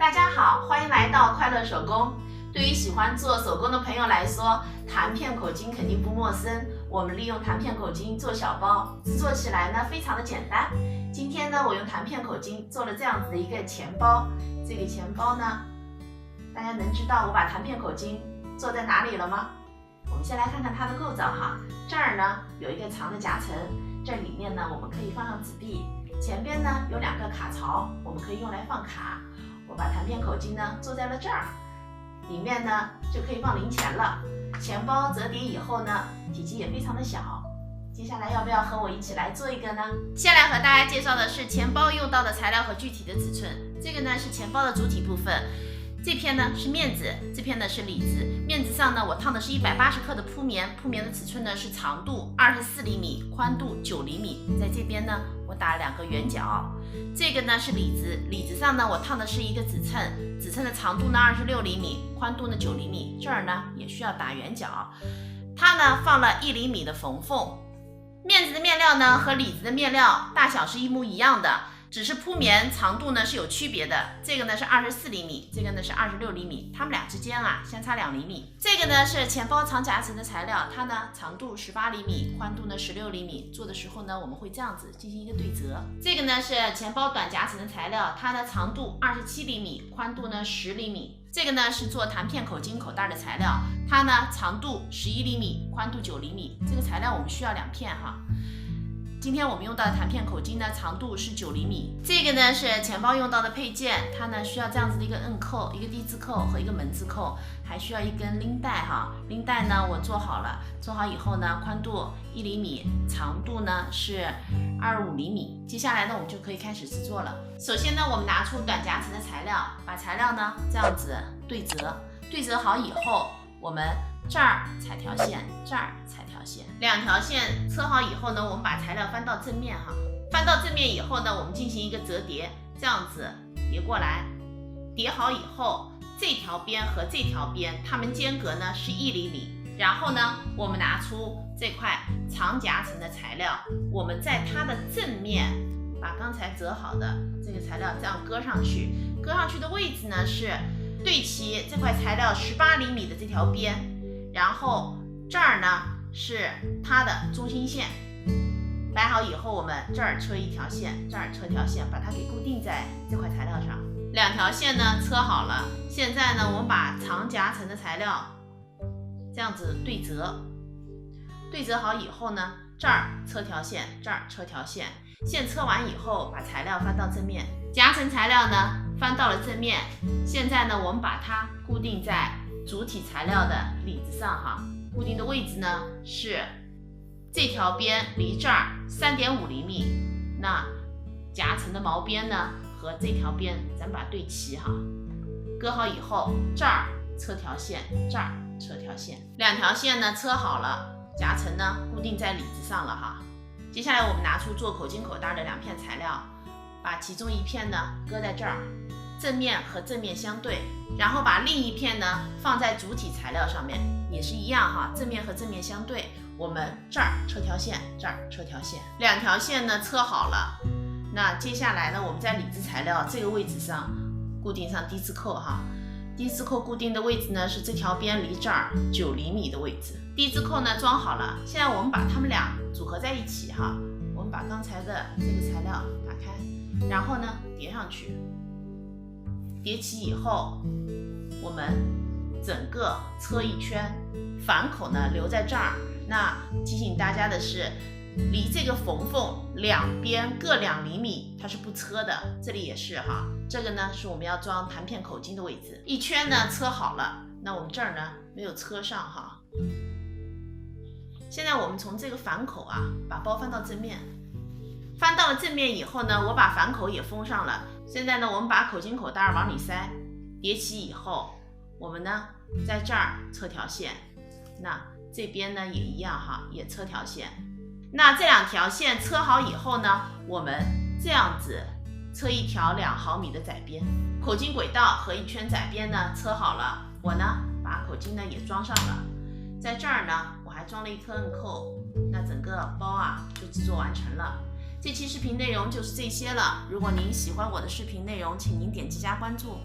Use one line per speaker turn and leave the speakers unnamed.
大家好，欢迎来到快乐手工。对于喜欢做手工的朋友来说，弹片口巾肯定不陌生。我们利用弹片口巾做小包，制作起来呢非常的简单。今天呢，我用弹片口巾做了这样子的一个钱包。这个钱包呢，大家能知道我把弹片口巾做在哪里了吗？我们先来看看它的构造哈。这儿呢有一个长的夹层，这里面呢我们可以放上纸币，前边呢有2个卡槽，我们可以用来放卡。我把弹片口巾呢做在了这儿，里面呢就可以放零钱了。钱包折叠以后呢，体积也非常的小。接下来要不要和我一起来做一个呢？先来和大家介绍的是钱包用到的材料和具体的尺寸。这个呢是钱包的主体部分，这片呢是面子，这片呢是里子。面子上呢我烫的是180克的铺棉，铺棉的尺寸呢是长度24厘米，宽度9厘米。在这边呢我打了2个圆角。这个呢是里子，里子上呢我烫的是一个指称，指称的长度呢26厘米，宽度呢9厘米。这儿呢也需要打圆角，它呢放了1厘米的缝缝。面子的面料呢和里子的面料大小是一模一样的，只是铺棉长度呢是有区别的，这个呢是24厘米，这个呢是26厘米，它们俩之间啊相差2厘米。这个呢是钱包长夹层的材料，它呢长度18厘米，宽度呢16厘米。做的时候呢我们会这样子进行一个对折。这个呢是钱包短夹层的材料，它呢长度27厘米，宽度呢10厘米。这个呢是做弹片口巾口袋的材料，它呢长度11厘米，宽度9厘米。这个材料我们需要2片哈。今天我们用到的弹片口巾呢，长度是9厘米。这个呢是钱包用到的配件，它呢需要这样子的一个摁扣、一个低字扣和一个门字扣，还需要一根拎带哈。拎带呢我做好了，做好以后呢，宽度1厘米，长度呢是25厘米。接下来呢我们就可以开始制作了。首先呢我们拿出短夹层的材料，把材料呢这样子对折，对折好以后，我们这儿踩条线，这儿踩条线，2条线车好以后呢，我们把材料翻到正面哈，翻到正面以后呢，我们进行一个折叠，这样子叠过来，叠好以后，这条边和这条边它们间隔呢是1厘米，然后呢，我们拿出这块长夹层的材料，我们在它的正面把刚才折好的这个材料这样搁上去，搁上去的位置呢是对齐这块材料18厘米的这条边。然后这儿呢是它的中心线，摆好以后，我们这儿车一条线，这儿车条线，把它给固定在这块材料上。2条线呢车好了，现在呢我们把长夹层的材料这样子对折，对折好以后呢，这儿车条线，这儿车条线，线车完以后，把材料翻到正面，夹层材料呢翻到了正面。现在呢我们把它固定在主体材料的里子上哈，固定的位置呢是这条边离这儿3.5厘米，那夹层的毛边呢和这条边咱把它对齐哈，搁好以后，这儿车条线，这儿车条线，2条线呢车好了，夹层呢固定在里子上了哈。接下来我们拿出做口巾口袋的2片材料，把其中一片呢搁在这儿，正面和正面相对，然后把另一片呢放在主体材料上面，也是一样哈，正面和正面相对。我们这儿车条线，这儿车条线，2条线呢车好了。那接下来呢，我们在里子材料这个位置上固定上低字扣哈，低字扣固定的位置呢是这条边离这儿9厘米的位置。低字扣呢装好了，现在我们把它们俩组合在一起哈，我们把刚才的这个材料打开，然后呢叠上去。叠起以后，我们整个车一圈，反口呢留在这儿。那提醒大家的是，离这个缝缝两边各2厘米，它是不车的。这里也是哈，这个呢是我们要装弹片口巾的位置。一圈呢车好了，那我们这儿呢没有车上哈。现在我们从这个反口啊，把包翻到正面。翻到了正面以后呢，我把反口也封上了。现在呢，我们把口巾口袋往里塞，叠起以后，我们呢在这儿车条线，那这边呢也一样哈，也车条线。那这2条线车好以后呢，我们这样子车一条2毫米的窄边，口巾轨道和一圈窄边呢车好了。我呢把口巾呢也装上了，在这儿呢我还装了一颗摁扣，那整个包啊就制作完成了。这期视频内容就是这些了。如果您喜欢我的视频内容，请您点击加关注。